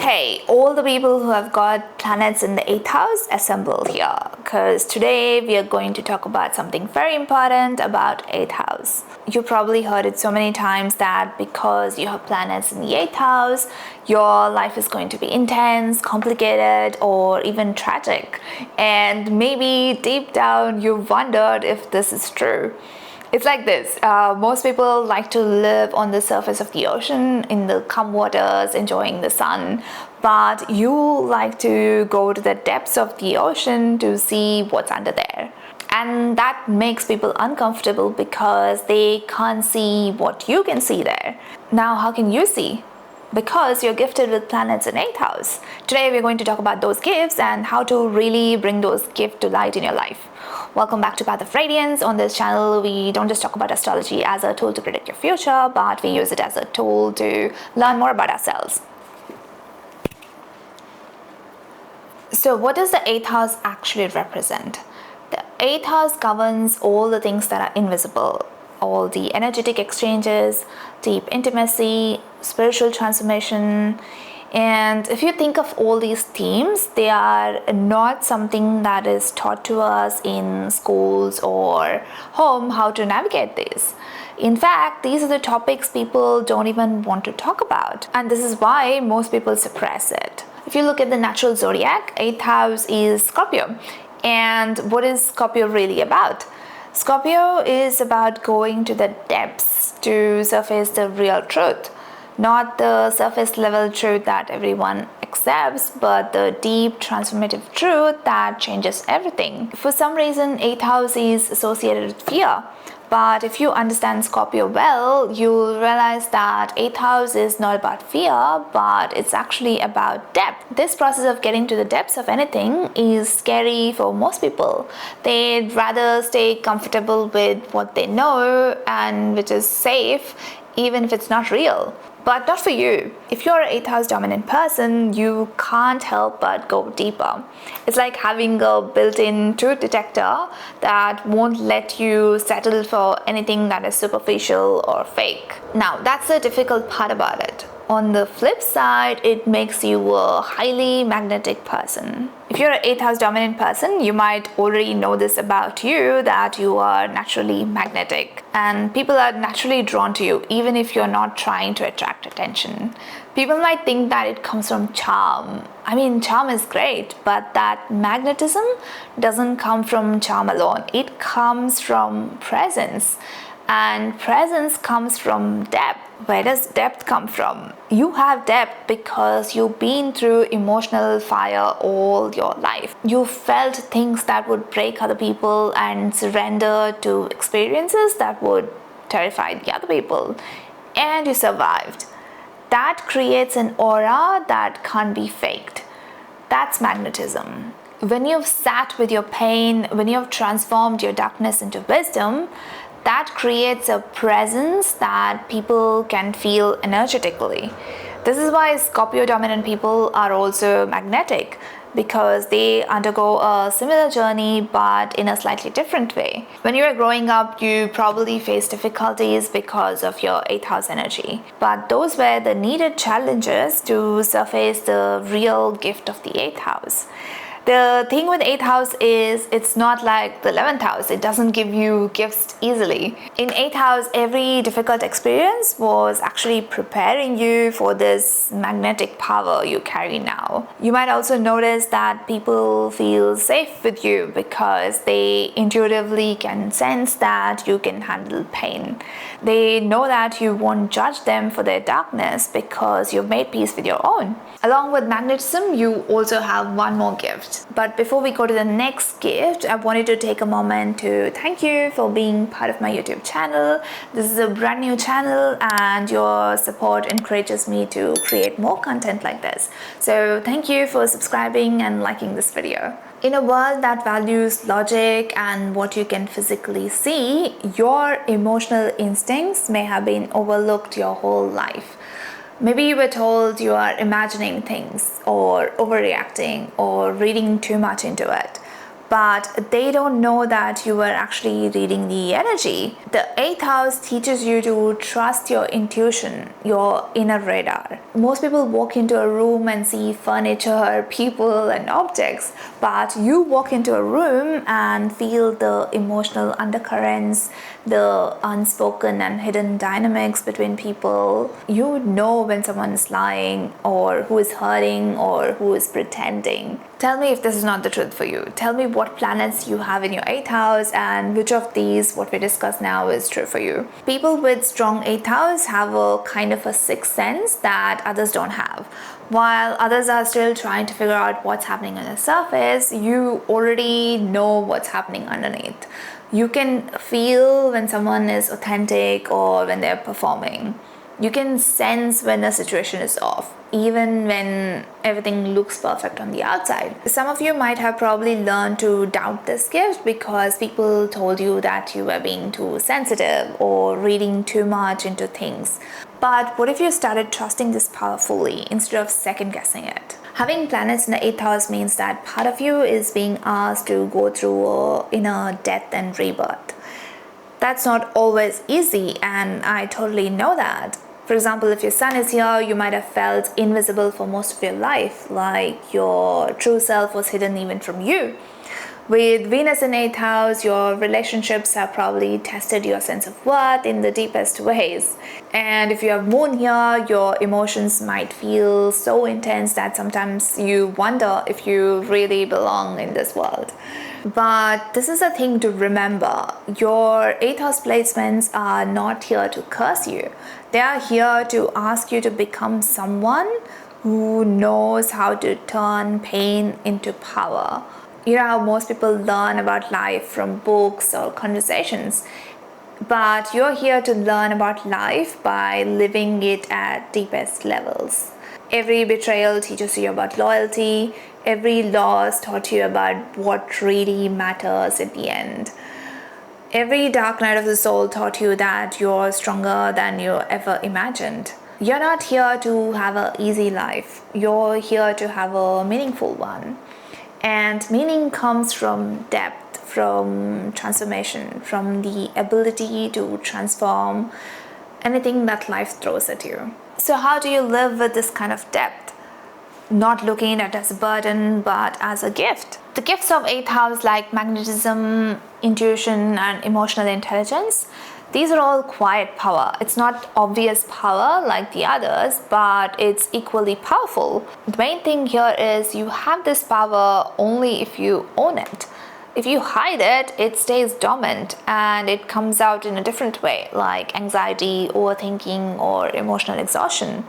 Okay, all the people who have got planets in the 8th house, assemble here, because today we are going to talk about something very important about 8th house. You probably heard it so many times that because you have planets in the 8th house, your life is going to be intense, complicated, or even tragic. And maybe deep down you've wondered if this is true. It's like this. Most people like to live on the surface of the ocean, in the calm waters, enjoying the sun. But you like to go to the depths of the ocean to see what's under there. And that makes people uncomfortable because they can't see what you can see there. Now, how can you see? Because you're gifted with planets in 8th house. Today we're going to talk about those gifts and how to really bring those gifts to light in your life. Welcome back to Path of Radiance. On this channel, we don't just talk about astrology as a tool to predict your future, but we use it as a tool to learn more about ourselves. So what does the 8th house actually represent? The 8th house governs all the things that are invisible, all the energetic exchanges, deep intimacy, spiritual transformation. And if you think of all these themes, they are not something that is taught to us in schools or home how to navigate this. In fact, these are the topics people don't even want to talk about. And this is why most people suppress it. If you look at the natural zodiac, 8th house is Scorpio. And what is Scorpio really about? Scorpio is about going to the depths to surface the real truth. Not the surface level truth that everyone accepts, but the deep transformative truth that changes everything. For some reason, 8th house is associated with fear. But if you understand Scorpio well, you'll realize that 8th house is not about fear, but it's actually about depth. This process of getting to the depths of anything is scary for most people. They'd rather stay comfortable with what they know and which is safe, even if it's not real. But not for you. If you're an 8th house dominant person, you can't help but go deeper. It's like having a built-in truth detector that won't let you settle for anything that is superficial or fake. Now, that's the difficult part about it. On the flip side, it makes you a highly magnetic person. If you're an 8th house dominant person, you might already know this about you, that you are naturally magnetic. And people are naturally drawn to you, even if you're not trying to attract attention. People might think that it comes from charm. I mean, charm is great, but that magnetism doesn't come from charm alone. It comes from presence. And presence comes from depth. Where does depth come from? You have depth because you've been through emotional fire all your life. You felt things that would break other people and surrender to experiences that would terrify the other people. And you survived. That creates an aura that can't be faked. That's magnetism. When you've sat with your pain, when you've transformed your darkness into wisdom, that creates a presence that people can feel energetically. This is why Scorpio dominant people are also magnetic, because they undergo a similar journey but in a slightly different way. When you were growing up, you probably faced difficulties because of your 8th house energy. But those were the needed challenges to surface the real gift of the 8th house. The thing with 8th house is it's not like the 11th house. It doesn't give you gifts easily. In 8th house, every difficult experience was actually preparing you for this magnetic power you carry now. You might also notice that people feel safe with you because they intuitively can sense that you can handle pain. They know that you won't judge them for their darkness because you've made peace with your own. Along with magnetism, you also have one more gift. But before we go to the next gift, I wanted to take a moment to thank you for being part of my YouTube channel. This is a brand new channel and your support encourages me to create more content like this. So thank you for subscribing and liking this video. In a world that values logic and what you can physically see, your emotional instincts may have been overlooked your whole life. Maybe you were told you are imagining things or overreacting or reading too much into it. but they don't know that you were actually reading the energy. The 8th house teaches you to trust your intuition, your inner radar. Most people walk into a room and see furniture, people, and objects, but you walk into a room and feel the emotional undercurrents, the unspoken and hidden dynamics between people. You know when someone is lying, or who is hurting, or who is pretending. Tell me if this is not the truth for you. Tell me what planets you have in your 8th house and which of these, what we discussed now, is true for you. People with strong 8th house have a kind of a sixth sense that others don't have. While others are still trying to figure out what's happening on the surface, you already know what's happening underneath. You can feel when someone is authentic or when they're performing. You can sense when a situation is off, even when everything looks perfect on the outside. Some of you might have probably learned to doubt this gift because people told you that you were being too sensitive or reading too much into things. But what if you started trusting this power fully instead of second guessing it? Having planets in the 8th house means that part of you is being asked to go through an inner death and rebirth. That's not always easy, and I totally know that. For example, if your sun is here, you might have felt invisible for most of your life, like your true self was hidden even from you. With Venus in 8th house, your relationships have probably tested your sense of worth in the deepest ways. And if you have Moon here, your emotions might feel so intense that sometimes you wonder if you really belong in this world. But this is a thing to remember. Your 8th house placements are not here to curse you. They are here to ask you to become someone who knows how to turn pain into power. You know how most people learn about life from books or conversations, but you're here to learn about life by living it at deepest levels. Every betrayal teaches you about loyalty. Every loss taught you about what really matters at the end. Every dark night of the soul taught you that you're stronger than you ever imagined. You're not here to have an easy life. You're here to have a meaningful one. And meaning comes from depth, from transformation, from the ability to transform anything that life throws at you. So how do you live with this kind of depth? Not looking at it as a burden, but as a gift. The gifts of 8th house, like magnetism, intuition, and emotional intelligence, these are all quiet power. It's not obvious power like the others, but it's equally powerful. The main thing here is you have this power only if you own it. If you hide it, it stays dormant and it comes out in a different way, like anxiety, overthinking, or emotional exhaustion.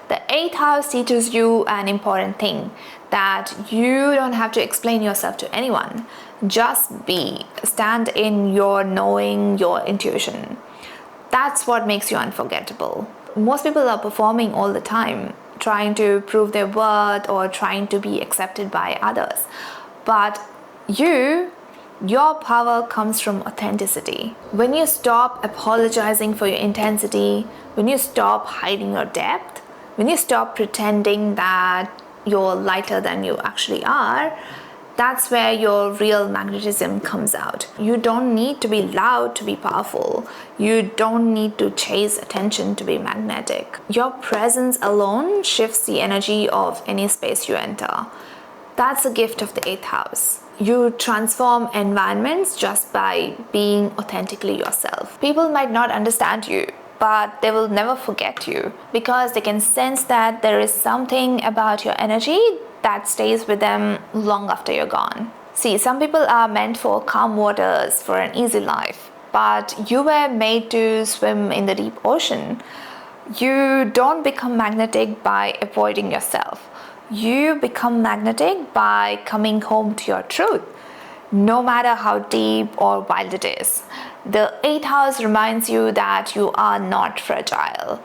The 8th house teaches you an important thing, that you don't have to explain yourself to anyone. Just be. Stand in your knowing, your intuition. That's what makes you unforgettable. Most people are performing all the time, trying to prove their worth or trying to be accepted by others. But your power comes from authenticity. When you stop apologizing for your intensity, when you stop hiding your depth, when you stop pretending that you're lighter than you actually are, that's where your real magnetism comes out. You don't need to be loud to be powerful. You don't need to chase attention to be magnetic. Your presence alone shifts the energy of any space you enter. That's a gift of the 8th house. You transform environments just by being authentically yourself. People might not understand you, but they will never forget you because they can sense that there is something about your energy that stays with them long after you're gone. See, some people are meant for calm waters, for an easy life, but you were made to swim in the deep ocean. You don't become magnetic by avoiding yourself. You become magnetic by coming home to your truth, no matter how deep or wild it is. The 8th house reminds you that you are not fragile.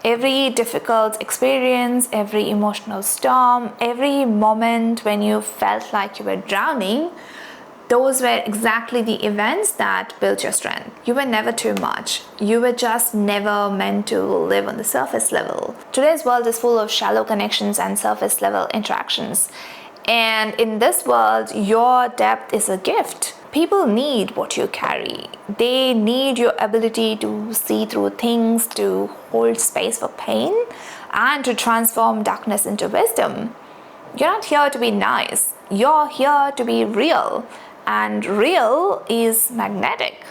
Every difficult experience, every emotional storm, every moment when you felt like you were drowning, those were exactly the events that built your strength. You were never too much. You were just never meant to live on the surface level. Today's world is full of shallow connections and surface level interactions. And in this world, your depth is a gift. People need what you carry. They need your ability to see through things, to hold space for pain, and to transform darkness into wisdom. You're not here to be nice. You're here to be real. And real is magnetic.